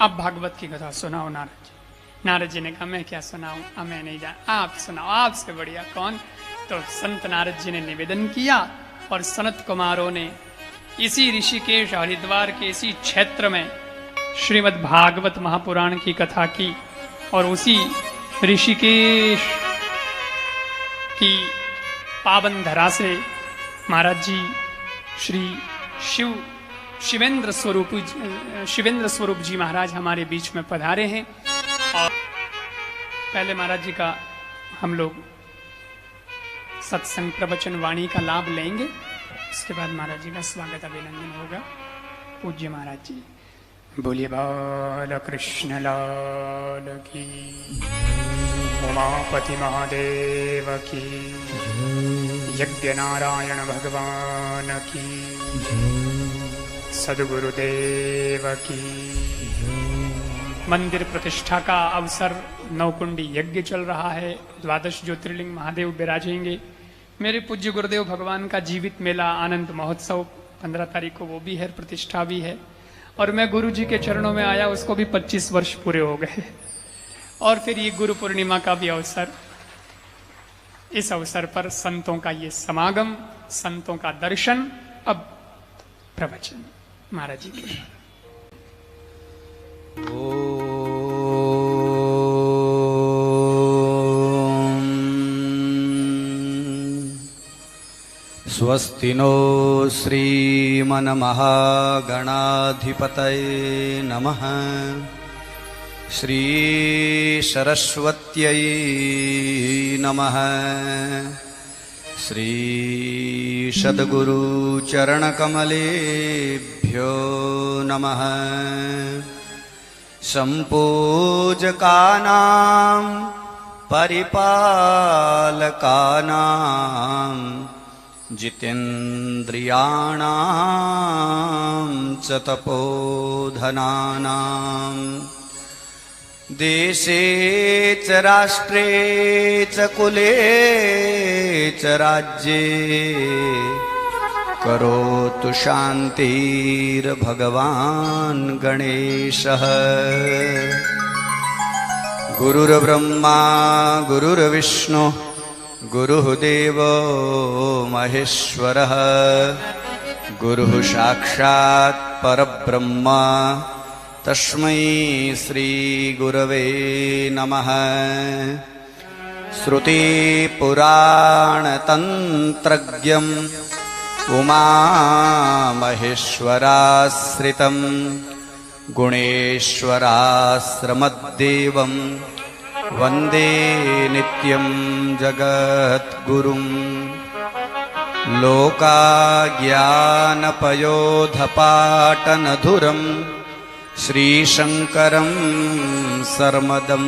अब भागवत की कथा सुनाओ नारद जी। नारद जी ने कहा मैं क्या सुनाऊं, मैं नहीं जान, आप सुनाओ, आपसे बढ़िया कौन। तो संत नारद जी ने निवेदन किया और सनत कुमारों ने इसी ऋषिकेश हरिद्वार के इसी क्षेत्र में श्रीमद् भागवत महापुराण की कथा की। और उसी ऋषिकेश की पावन धरा से महाराज जी श्री शिवेंद्र स्वरूप जी महाराज हमारे बीच में पधारे हैं। और पहले महाराज जी का हम लोग सत्संग प्रवचन वाणी का लाभ लेंगे, उसके बाद महाराज जी का स्वागत अभिनंदन होगा। पूज्य महाराज जी बोलिए बाल कृष्ण लाल की, उमापति महादेव की, यज्ञ नारायण भगवान की, सदगुरुदेव की। मंदिर प्रतिष्ठा का अवसर, नवकुंडी यज्ञ चल रहा है, 12 ज्योतिर्लिंग महादेव विराजेंगे। मेरे पूज्य गुरुदेव भगवान का जीवित मेला आनंद महोत्सव 15 तारीख को वो भी है, प्रतिष्ठा भी है। और मैं गुरु जी के चरणों में आया, उसको भी 25 वर्ष पूरे हो गए। और फिर ये गुरु पूर्णिमा का भी अवसर, इस अवसर पर संतों का ये समागम, संतों का दर्शन। अब प्रवचन महाराज जी के। स्वस्ति नो श्रीमन्महागणाधिपतये नमः। श्री सरस्वत्यै नमः। श्री सद्गुरु चरणकमलेभ्यो नमः। संपूजकानां परिपालकानां जितेन्द्रियाणां च तपोधनानां देशे च राष्ट्रे च कुले च राज्ये करोतु शान्तिर्भगवान् गणेशः। गुरुर्ब्रह्मा गुरुर्विष्णु गुरुः देवो महेश्वरः। गुरुः साक्षात् परब्रह्म तस्मै श्रीगुरवे नमः। श्रुतिपुराणतन्त्रज्ञम् उमामहेश्वराश्रितं गुणेश्वराश्रमद्देवं वन्दे नित्यं जगद्गुरुं। लोकाज्ञानपयोधपाटनधुरं श्रीशङ्करं सर्मदं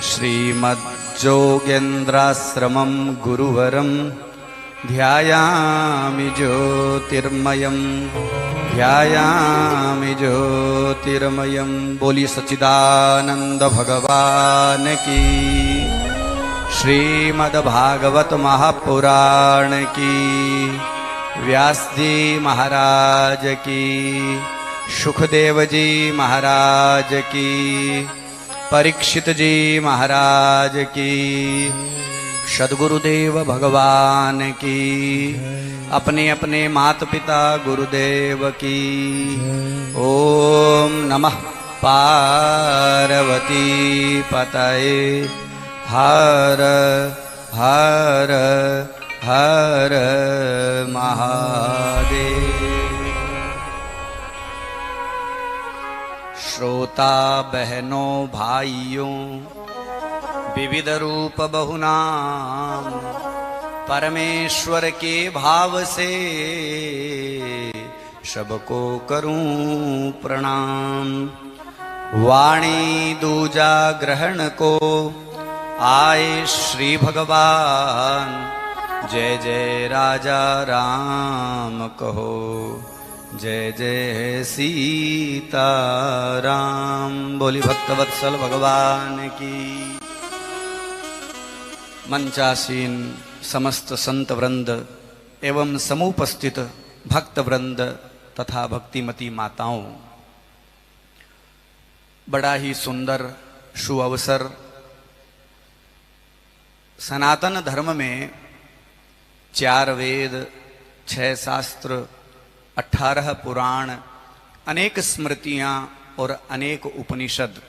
श्रीमज्जोगेन्द्राश्रमं गुरुवरं ध्यायामि ज्योतिर्मयं ध्यायामि ज्योतिर्मयं। बोली सच्चिदानंद भगवान की। श्रीमद्भागवत महापुराण की। व्यास जी महाराज की, सुखदेव जी महाराज की, परीक्षित जी महाराज की, सद्गुरुदेव भगवान की, अपने अपने माता पिता गुरुदेव की। ओम नमः पार्वती पतये हर हर हर महादेव। श्रोता बहनों भाइयों, विविध रूप बहुनाम परमेश्वर के भाव से सबको करूं प्रणाम। वाणी दूजा ग्रहण को आए श्री भगवान, जय जय राजा राम कहो, जय जय सीताराम। बोली भक्तवत्सल भगवान की। मंचासीन समस्त संत वृंद एवं समुपस्थित भक्त वृंद तथा भक्तिमती माताओं, बड़ा ही सुंदर सुअवसर। सनातन धर्म में 4 वेद, 6 शास्त्र, 18 पुराण, अनेक स्मृतियां और अनेक उपनिषद,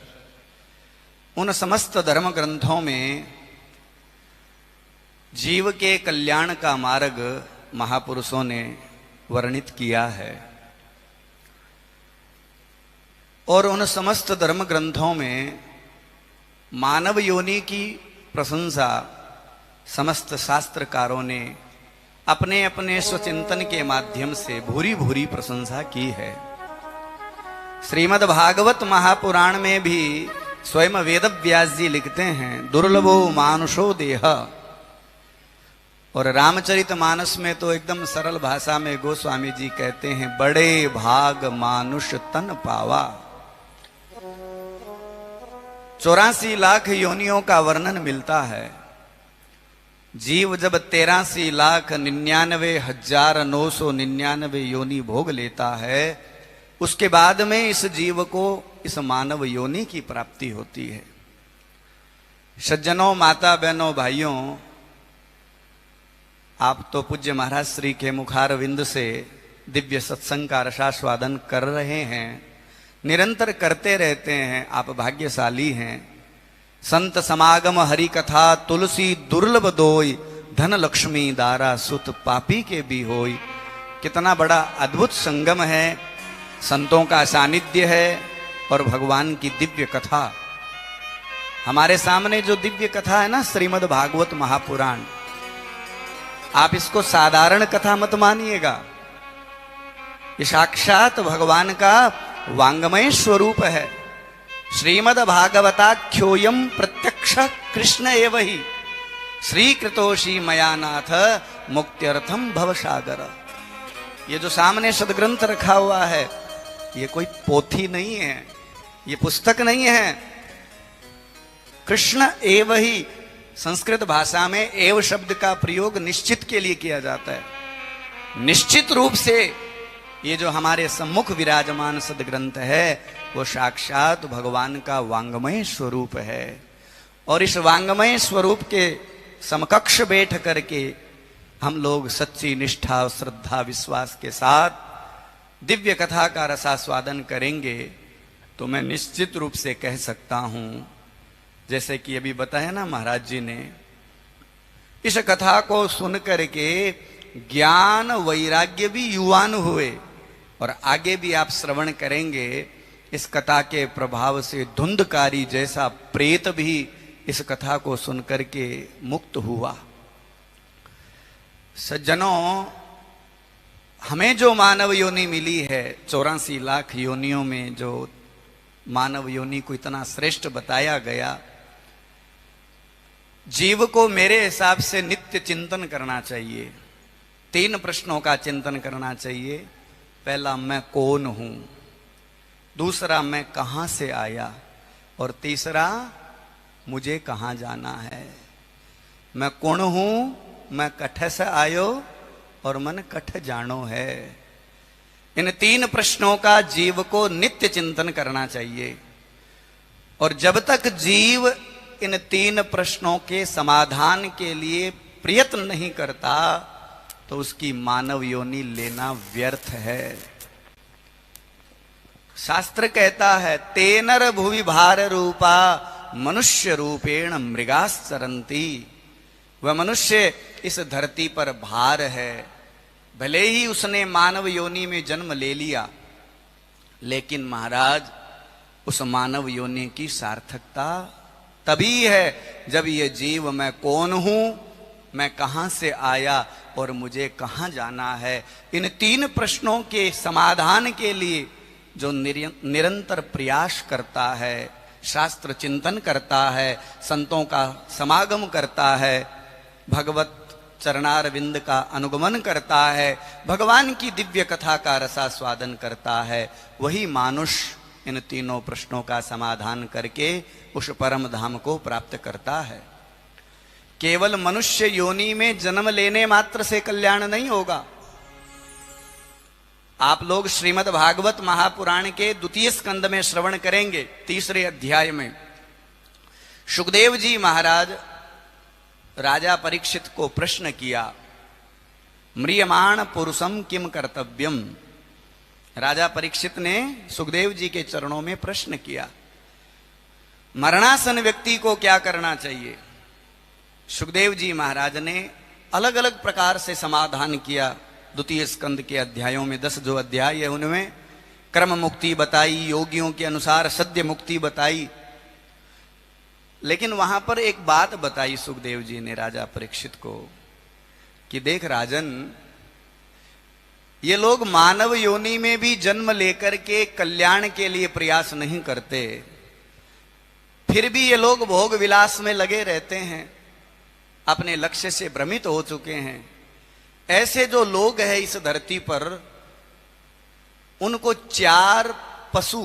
उन समस्त धर्म ग्रंथों में जीव के कल्याण का मार्ग महापुरुषों ने वर्णित किया है। और उन समस्त धर्म ग्रंथों में मानव योनि की प्रशंसा समस्त शास्त्रकारों ने अपने अपने स्वचिंतन के माध्यम से भूरी भूरी प्रशंसा की है। श्रीमद् भागवत महापुराण में भी स्वयं वेद व्यास जी लिखते हैं, दुर्लभो मानुषो देह। और रामचरित मानस में तो एकदम सरल भाषा में गोस्वामी जी कहते हैं, बड़े भाग मानुष तन पावा। 84 लाख योनियों का वर्णन मिलता है। जीव जब 83,99,999 योनि भोग लेता है, उसके बाद में इस जीव को इस मानव योनि की प्राप्ति होती है। सज्जनों, माता बहनों, भाइयों, आप तो पूज्य महाराज श्री के मुखार विंद से दिव्य सत्संग का रसास्वादन कर रहे हैं, निरंतर करते रहते हैं। आप भाग्यशाली हैं। संत समागम हरि कथा तुलसी दुर्लभ दोई, धन लक्ष्मी दारा सुत पापी के भी होई। कितना बड़ा अद्भुत संगम है, संतों का सानिध्य है और भगवान की दिव्य कथा। हमारे सामने जो दिव्य कथा है ना, श्रीमद् भागवत महापुराण, आप इसको साधारण कथा मत मानिएगा। ये साक्षात भगवान का वांगमय स्वरूप है। श्रीमद् भागवताख्योयम प्रत्यक्ष कृष्ण एव ही श्री कृतोषी मयानाथ मुक्त्यर्थम भवसागर। ये जो सामने सदग्रंथ रखा हुआ है, ये कोई पोथी नहीं है, ये पुस्तक नहीं है। कृष्ण एव ही, संस्कृत भाषा में एव शब्द का प्रयोग निश्चित के लिए किया जाता है। निश्चित रूप से ये जो हमारे सम्मुख विराजमान सदग्रंथ है, वो साक्षात भगवान का वांगमय स्वरूप है। और इस वांगमय स्वरूप के समकक्ष बैठ करके हम लोग सच्ची निष्ठा और श्रद्धा विश्वास के साथ दिव्य कथा का रसास्वादन करेंगे, तो मैं निश्चित रूप से कह सकता हूं, जैसे कि अभी बताया ना महाराज जी ने, इस कथा को सुन करके ज्ञान वैराग्य भी युवान हुए। और आगे भी आप श्रवण करेंगे, इस कथा के प्रभाव से धुंधकारी जैसा प्रेत भी इस कथा को सुनकर के मुक्त हुआ। सज्जनों, हमें जो मानव योनि मिली है, 84 लाख योनियों में जो मानव योनि को इतना श्रेष्ठ बताया गया, जीव को मेरे हिसाब से नित्य चिंतन करना चाहिए। 3 प्रश्नों का चिंतन करना चाहिए। पहला, मैं कौन हूं? दूसरा, मैं कहां से आया? और तीसरा, मुझे कहां जाना है? मैं कौन हूं, मैं कठ से आयो और मन कठ जानो है। इन 3 प्रश्नों का जीव को नित्य चिंतन करना चाहिए। और जब तक जीव इन 3 प्रश्नों के समाधान के लिए प्रयत्न नहीं करता, तो उसकी मानव योनि लेना व्यर्थ है। शास्त्र कहता है, तेनर भुवि भार रूपा मनुष्य रूपेण मृगाश्चरन्ति। वह मनुष्य इस धरती पर भार है। भले ही उसने मानव योनि में जन्म ले लिया, लेकिन महाराज, उस मानव योनि की सार्थकता तभी है जब ये जीव मैं कौन हूं, मैं कहां से आया और मुझे कहां जाना है, इन 3 प्रश्नों के समाधान के लिए जो निरंतर प्रयास करता है, शास्त्र चिंतन करता है, संतों का समागम करता है, भगवत चरणार विंद का अनुगमन करता है, भगवान की दिव्य कथा का रसास्वादन करता है, वही मानुष इन 3 प्रश्नों का समाधान करके उस परम धाम को प्राप्त करता है। केवल मनुष्य योनि में जन्म लेने मात्र से कल्याण नहीं होगा। आप लोग श्रीमद् भागवत महापुराण के द्वितीय स्कंद में श्रवण करेंगे। तीसरे अध्याय में सुखदेव जी महाराज राजा परीक्षित को प्रश्न किया, म्रियमाण पुरुषम किम कर्तव्यम। राजा परीक्षित ने सुखदेव जी के चरणों में प्रश्न किया, मरणासन व्यक्ति को क्या करना चाहिए। सुखदेव जी महाराज ने अलग अलग प्रकार से समाधान किया। द्वितीय स्कंद के अध्यायों में 10 जो अध्याय है उनमें क्रम मुक्ति बताई, योगियों के अनुसार सद्य मुक्ति बताई, लेकिन वहां पर एक बात बताई सुखदेव जी ने राजा परीक्षित को कि देख राजन, ये लोग मानव योनि में भी जन्म लेकर के कल्याण के लिए प्रयास नहीं करते, फिर भी ये लोग भोग विलास में लगे रहते हैं, अपने लक्ष्य से भ्रमित हो चुके हैं। ऐसे जो लोग हैं इस धरती पर, उनको 4 पशु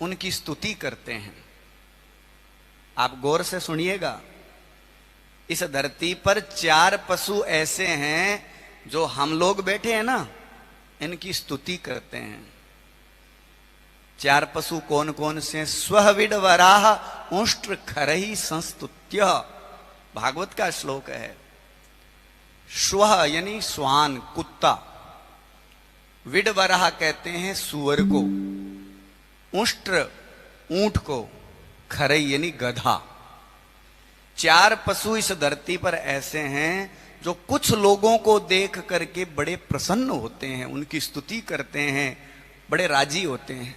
उनकी स्तुति करते हैं। आप गौर से सुनिएगा, इस धरती पर 4 पशु ऐसे हैं जो हम लोग बैठे हैं ना, इनकी स्तुति करते हैं। 4 पशु कौन कौन से? स्वविड वराह उष्ट्र खरही संस्तुत्य, भागवत का श्लोक है। श्व यानी श्वान, कुत्ता। विडवराह कहते हैं सुअर को, उष्ट्र ऊंट को, खरई यानी गधा। 4 पशु इस धरती पर ऐसे हैं जो कुछ लोगों को देख करके बड़े प्रसन्न होते हैं, उनकी स्तुति करते हैं, बड़े राजी होते हैं।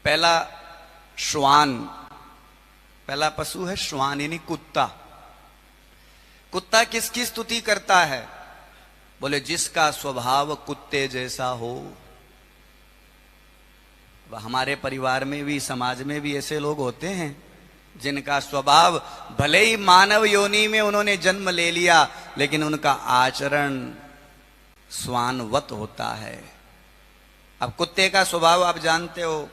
पहला श्वान, पहला पशु है श्वान यानी कुत्ता। कुत्ता किसकी स्तुति करता है? बोले जिसका स्वभाव कुत्ते जैसा हो। हमारे परिवार में भी, समाज में भी ऐसे लोग होते हैं जिनका स्वभाव, भले ही मानव योनि में उन्होंने जन्म ले लिया, लेकिन उनका आचरण स्वानवत होता है। अब कुत्ते का स्वभाव आप जानते हो,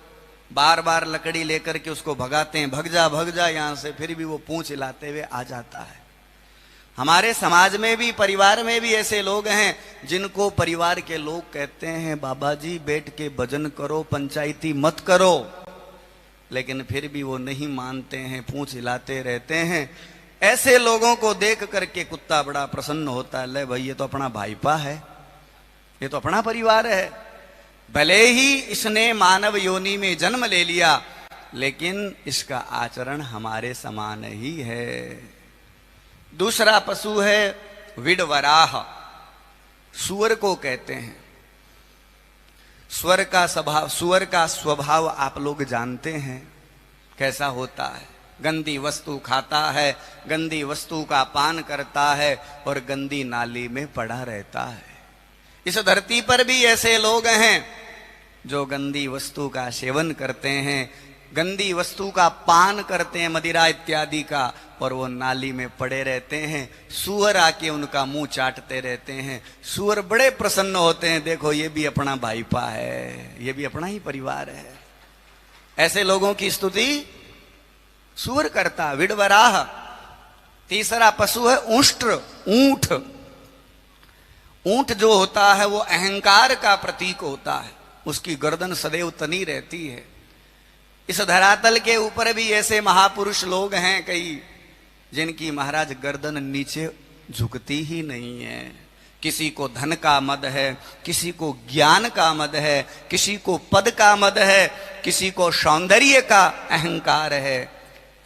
बार बार लकड़ी लेकर के उसको भगाते हैं, भग जा यहां से, फिर भी वो पूंछ हिलाते हुए आ जाता है। हमारे समाज में भी, परिवार में भी ऐसे लोग हैं जिनको परिवार के लोग कहते हैं, बाबा जी बैठ के भजन करो, पंचायती मत करो, लेकिन फिर भी वो नहीं मानते हैं, पूंछ हिलाते रहते हैं। ऐसे लोगों को देख करके कुत्ता बड़ा प्रसन्न होता है, ले भाई ये तो अपना भाईपा है, ये तो अपना परिवार है। भले ही इसने मानव योनि में जन्म ले लिया, लेकिन इसका आचरण हमारे समान ही है। दूसरा पशु है विडवराह, सुअर को कहते हैं। सुअर का स्वभाव आप लोग जानते हैं कैसा होता है। गंदी वस्तु खाता है, गंदी वस्तु का पान करता है और गंदी नाली में पड़ा रहता है। इस धरती पर भी ऐसे लोग हैं जो गंदी वस्तु का सेवन करते हैं, गंदी वस्तु का पान करते हैं, मदिरा इत्यादि का, और वो नाली में पड़े रहते हैं। सुअर आके उनका मुंह चाटते रहते हैं। सुअर बड़े प्रसन्न होते हैं, देखो ये भी अपना भाईपा है, ये भी अपना ही परिवार है। ऐसे लोगों की स्तुति सुअर करता, विडवराह। तीसरा पशु है उष्ट्र, ऊंट। ऊंट जो होता है वो अहंकार का प्रतीक होता है, उसकी गर्दन सदैव तनी रहती है। इस धरातल के ऊपर भी ऐसे महापुरुष लोग हैं कई, जिनकी महाराज गर्दन नीचे झुकती ही नहीं है। किसी को धन का मद है, किसी को ज्ञान का मद है, किसी को पद का मद है, किसी को सौंदर्य का अहंकार है।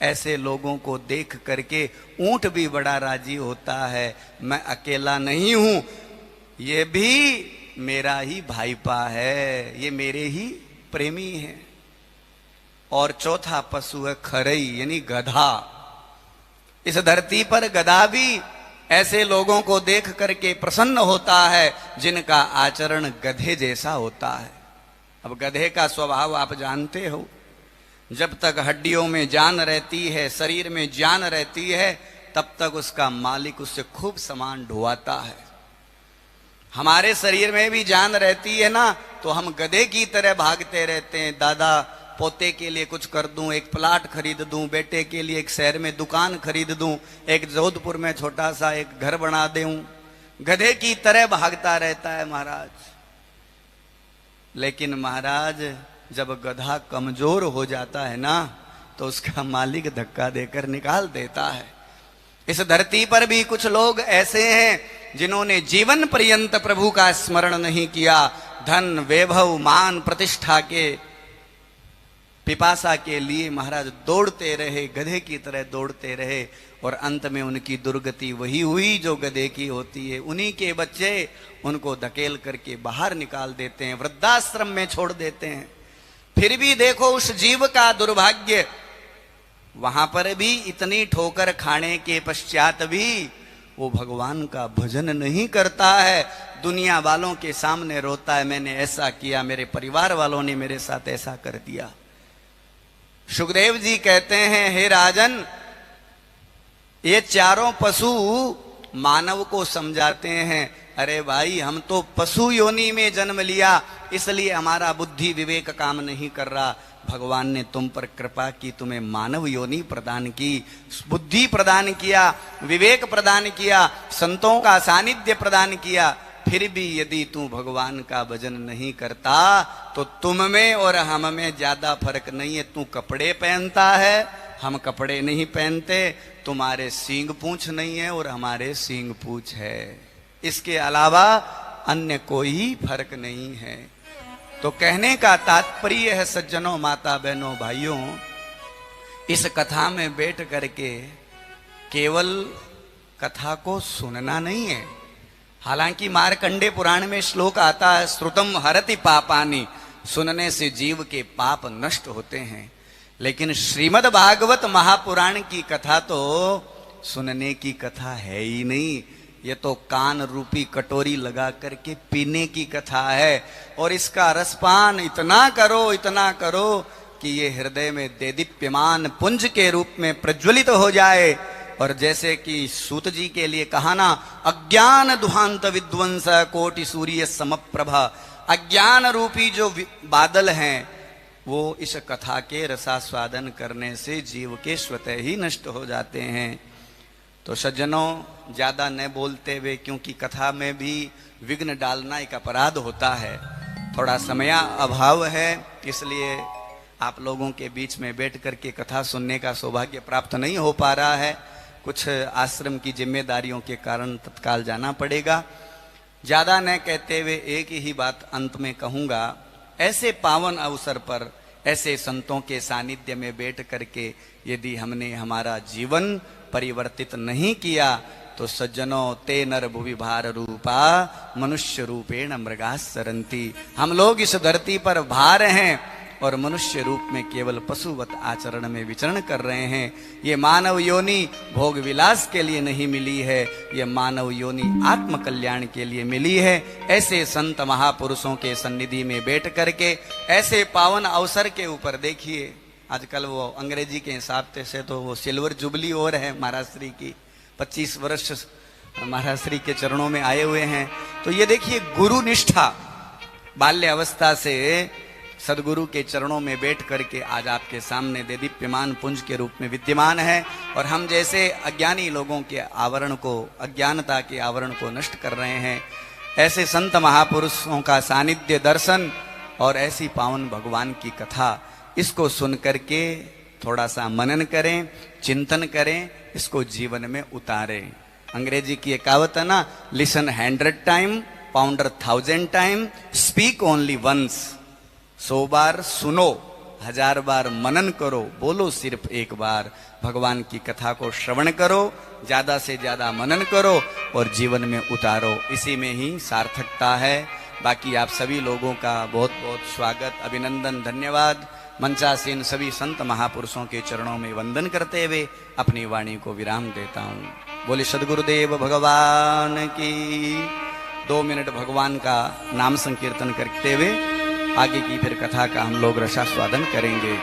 ऐसे लोगों को देख करके ऊंट भी बड़ा राजी होता है, मैं अकेला नहीं हूं, ये भी मेरा ही भाईपा है, ये मेरे ही प्रेमी है। और चौथा पशु है खरई यानी गधा। इस धरती पर गधा भी ऐसे लोगों को देख करके प्रसन्न होता है जिनका आचरण गधे जैसा होता है। अब गधे का स्वभाव आप जानते हो, जब तक हड्डियों में जान रहती है, शरीर में जान रहती है, तब तक उसका मालिक उससे खूब सामान ढुआता है। हमारे शरीर में भी जान रहती है ना, तो हम गधे की तरह भागते रहते हैं। दादा पोते के लिए कुछ कर दूं, एक प्लाट खरीद दूं, बेटे के लिए एक शहर में दुकान खरीद दूं, एक जोधपुर में छोटा सा एक घर बना दूं, गधे की तरह भागता रहता है महाराज। लेकिन महाराज जब गधा कमजोर हो जाता है ना, तो उसका मालिक धक्का देकर निकाल देता है। इस धरती पर भी कुछ लोग ऐसे हैं जिन्होंने जीवन पर्यंत प्रभु का स्मरण नहीं किया। धन, वैभव, मान, प्रतिष्ठा के पिपासा के लिए महाराज दौड़ते रहे, गधे की तरह दौड़ते रहे, और अंत में उनकी दुर्गति वही हुई जो गधे की होती है। उन्हीं के बच्चे उनको धकेल करके बाहर निकाल देते हैं, वृद्धाश्रम में छोड़ देते हैं। फिर भी देखो उस जीव का दुर्भाग्य, वहां पर भी इतनी ठोकर खाने के पश्चात भी वो भगवान का भजन नहीं करता है। दुनिया वालों के सामने रोता है, मैंने ऐसा किया, मेरे परिवार वालों ने मेरे साथ ऐसा कर दिया। सुखदेव जी कहते हैं, हे राजन, ये चारों पशु मानव को समझाते हैं, अरे भाई हम तो पशु योनि में जन्म लिया, इसलिए हमारा बुद्धि विवेक काम नहीं कर रहा। भगवान ने तुम पर कृपा की, तुम्हें मानव योनि प्रदान की, बुद्धि प्रदान किया, विवेक प्रदान किया, संतों का सानिध्य प्रदान किया। फिर भी यदि तू भगवान का भजन नहीं करता तो तुम में और हम में ज्यादा फर्क नहीं है। तू कपड़े पहनता है, हम कपड़े नहीं पहनते। तुम्हारे सींग पूंछ नहीं है और हमारे सींग पूंछ है, इसके अलावा अन्य कोई फर्क नहीं है। तो कहने का तात्पर्य है सज्जनों, माता बहनों, भाइयों, इस कथा में बैठ करके केवल कथा को सुनना नहीं है। हालांकि मार्कंडे पुराण में श्लोक आता है, श्रुतम हरति पापानि, सुनने से जीव के पाप नष्ट होते हैं। लेकिन श्रीमद् भागवत महापुराण की कथा तो सुनने की कथा है ही नहीं, ये तो कान रूपी कटोरी लगा करके पीने की कथा है। और इसका रसपान इतना करो कि ये हृदय में देदीप्यमान पुंज के रूप में प्रज्वलित हो जाए। और जैसे कि सूत जी के लिए कहा ना, अज्ञान दुहांत विध्वंस कोटि सूर्य समप्रभा, अज्ञान रूपी जो बादल हैं वो इस कथा के रसास्वादन करने से जीव के स्वतः ही नष्ट हो जाते हैं। तो सज्जनों, ज्यादा न बोलते हुए, क्योंकि कथा में भी विघ्न डालना एक अपराध होता है, थोड़ा समय अभाव है, इसलिए आप लोगों के बीच में बैठ करके कथा सुनने का सौभाग्य प्राप्त नहीं हो पा रहा है। कुछ आश्रम की जिम्मेदारियों के कारण तत्काल जाना पड़ेगा। ज्यादा न कहते हुए एक ही बात अंत में कहूंगा, ऐसे पावन अवसर पर ऐसे संतों के सानिध्य में बैठ करके यदि हमने हमारा जीवन परिवर्तित नहीं किया तो सज्जनों, ते नर भुवि भार रूपा मनुष्य रूपेण मृगाः सरन्ति, हम लोग इस धरती पर भार हैं और मनुष्य रूप में केवल पशुवत आचरण में विचरण कर रहे हैं। ये मानव योनि भोग विलास के लिए नहीं मिली है, ये मानव योनि आत्म कल्याण के लिए मिली है। ऐसे संत महापुरुषों के सन्निधि में बैठ करके ऐसे पावन अवसर के ऊपर देखिए, आजकल वो अंग्रेजी के हिसाब से तो वो सिल्वर जुबली और है महाराज श्री की, 25 वर्ष महाराज श्री के चरणों में आए हुए हैं। तो ये देखिए गुरु निष्ठा, बाल्य अवस्था से सदगुरु के चरणों में बैठ करके आज आपके सामने देदीप्यमान पुंज के रूप में विद्यमान है। और हम जैसे अज्ञानी लोगों के आवरण को, अज्ञानता के आवरण को नष्ट कर रहे हैं। ऐसे संत महापुरुषों का सानिध्य, दर्शन और ऐसी पावन भगवान की कथा, इसको सुन करके थोड़ा सा मनन करें, चिंतन करें, इसको जीवन में उतारें। अंग्रेजी की एक कहावत है ना, listen 100 time, ponder 1000 time, speak only once. 100 बार सुनो, 1000 बार मनन करो, बोलो सिर्फ एक बार। भगवान की कथा को श्रवण करो, ज्यादा से ज्यादा मनन करो और जीवन में उतारो, इसी में ही सार्थकता है। बाकी आप सभी लोगों का बहुत बहुत स्वागत, अभिनंदन, धन्यवाद। मंचासीन सभी संत महापुरुषों के चरणों में वंदन करते हुए अपनी वाणी को विराम देता हूँ। बोले सद्गुरुदेव भगवान की। 2 मिनट भगवान का नाम संकीर्तन करते हुए आगे की फिर कथा का हम लोग रसास्वादन करेंगे।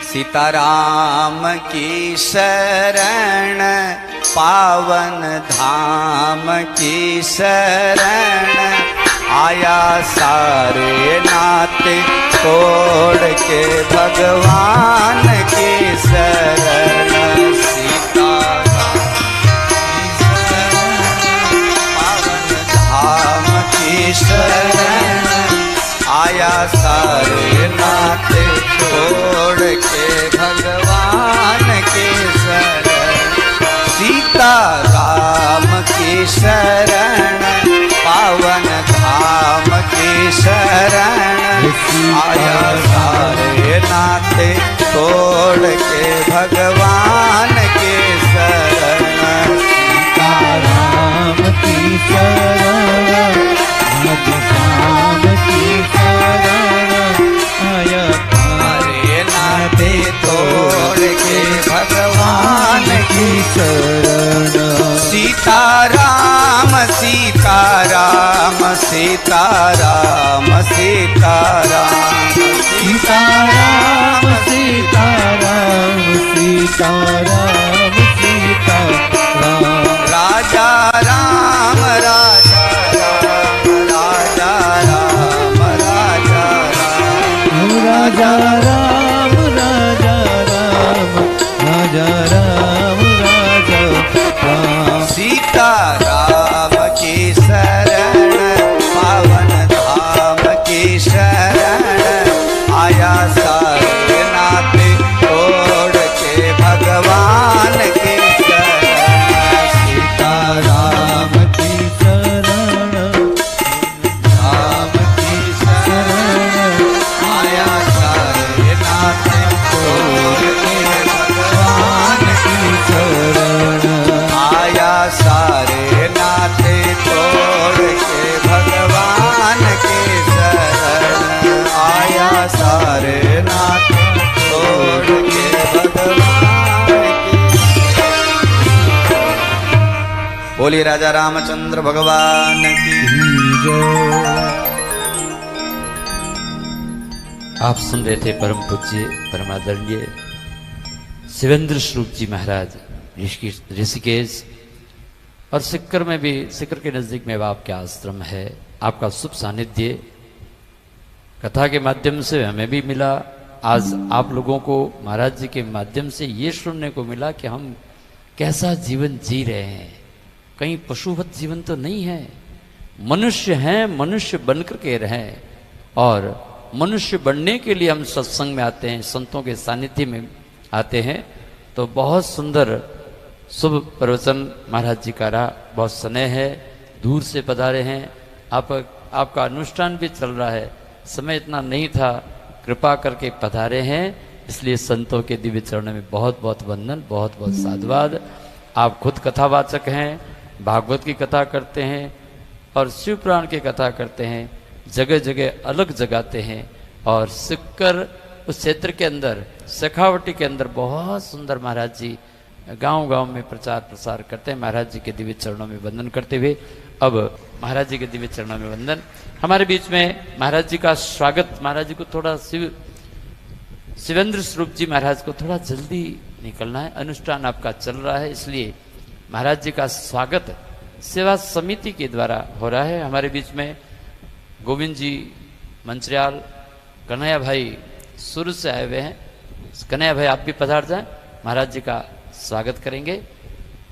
सीताराम की शरण, पावन धाम की शरण, आया सारे नाते तोड़ के भगवान की शरण। सीताराम की शरण, पावन धाम की शरण, नाते तोड़ के भगवान के शरण। सीताराम की शरण श्याम की शरण आया अरे नाते तोड़ के भगवान की शरण। सीताराम सीताराम सीताराम सीताराम सीताराम सीताराम सीताराम सीताराम। राजा राम राजा राम राजा राम राजा राम राजा राम राजा राम राजा राम राजा राम। सीताराम की शरण पावन धाम की शरण आया सारे नाते तोड़ के भगवान की शरण। सीताराम की शरण राम की शरण आया सारे नाते तोड़ के भगवान की शरण। आया सारे नाते तोड़ के भगवान के शरण। आया सारे नाते तोड़ के भगवान के। बोलिए राजा रामचंद्र भगवान की। आप सुन रहे थे परम पूज्य परमादरणीय शिवेंद्र स्वरूप जी महाराज ऋषिकेश, और सिक्कर में भी, सिक्कर के नजदीक में आपका आश्रम है। आपका शुभ सानिध्य कथा के माध्यम से हमें भी मिला। आज आप लोगों को महाराज जी के माध्यम से ये सुनने को मिला कि हम कैसा जीवन जी रहे हैं। कहीं पशुवत जीवन तो नहीं है, मनुष्य हैं, मनुष्य बनकर के रहें। और मनुष्य बनने के लिए हम सत्संग में आते हैं, संतों के सानिध्य में आते हैं। तो बहुत सुंदर शुभ प्रवचन महाराज जी का रहा। बहुत स्नेह है, दूर से पधारे हैं। आपका अनुष्ठान भी चल रहा है, समय इतना नहीं था, कृपा करके पधारे हैं। इसलिए संतों के दिव्य चरणों में बहुत बहुत वंदन, बहुत बहुत साधुवाद। आप खुद कथावाचक हैं, भागवत की कथा करते हैं और शिव पुराण की कथा करते हैं, जगह जगह अलग जगाते हैं। और सिक्कर उस क्षेत्र के अंदर, शेखावटी के अंदर बहुत सुंदर महाराज जी गांव गांव में प्रचार प्रसार करते हैं। महाराज जी के दिव्य चरणों में वंदन करते हुए अब महाराज जी के दिव्य चरणों में वंदन। हमारे बीच में महाराज जी का स्वागत, महाराज जी को थोड़ा शिवेंद्र स्वरूप जी महाराज को थोड़ा जल्दी निकलना है, अनुष्ठान आपका चल रहा है, इसलिए महाराज जी का स्वागत सेवा समिति के द्वारा हो रहा है। हमारे बीच में गोविंद जी मंचरियाल, कन्हैया भाई सूरत से आए हुए हैं। कन्हैया भाई आप भी पधार जाएं, महाराज जी का स्वागत करेंगे।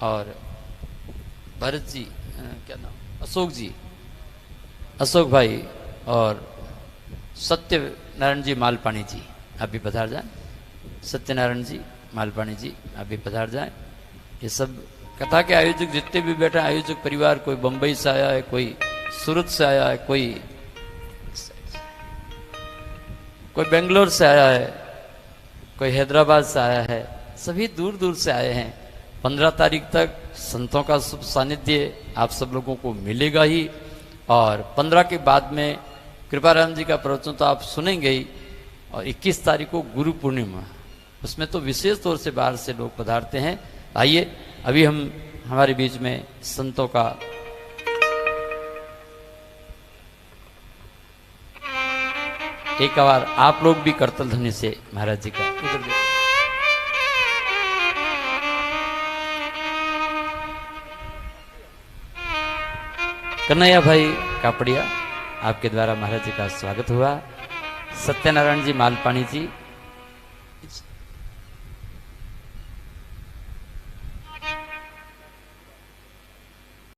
और भरत जी, क्या नाम, अशोक जी, अशोक भाई और सत्यनारायण जी मालपानी जी आप भी पधार जाएं। सत्यनारायण जी मालपानी जी आप भी पधार जाएं। ये सब कथा के आयोजक जितने भी बैठे हैं, आयोजक परिवार, कोई बंबई से आया है, कोई सूरत से आया है, कोई बेंगलोर से आया है, कोई हैदराबाद से आया है, सभी दूर दूर से आए हैं। 15 तारीख तक संतों का शुभ सानिध्य आप सब लोगों को मिलेगा ही। और 15 के बाद में कृपाराम जी का प्रवचन तो आप सुनेंगे ही। और 21 तारीख को गुरु पूर्णिमा, उसमें तो विशेष तौर से बाहर से लोग पधारते हैं। आइए अभी हम हमारे बीच में संतों का एक बार आप लोग भी करतल ध्वनि से महाराज जी का उधर देखो। कन्हैया भाई कापड़िया आपके द्वारा महाराज जी का स्वागत हुआ। सत्यनारायण जी मालपानी जी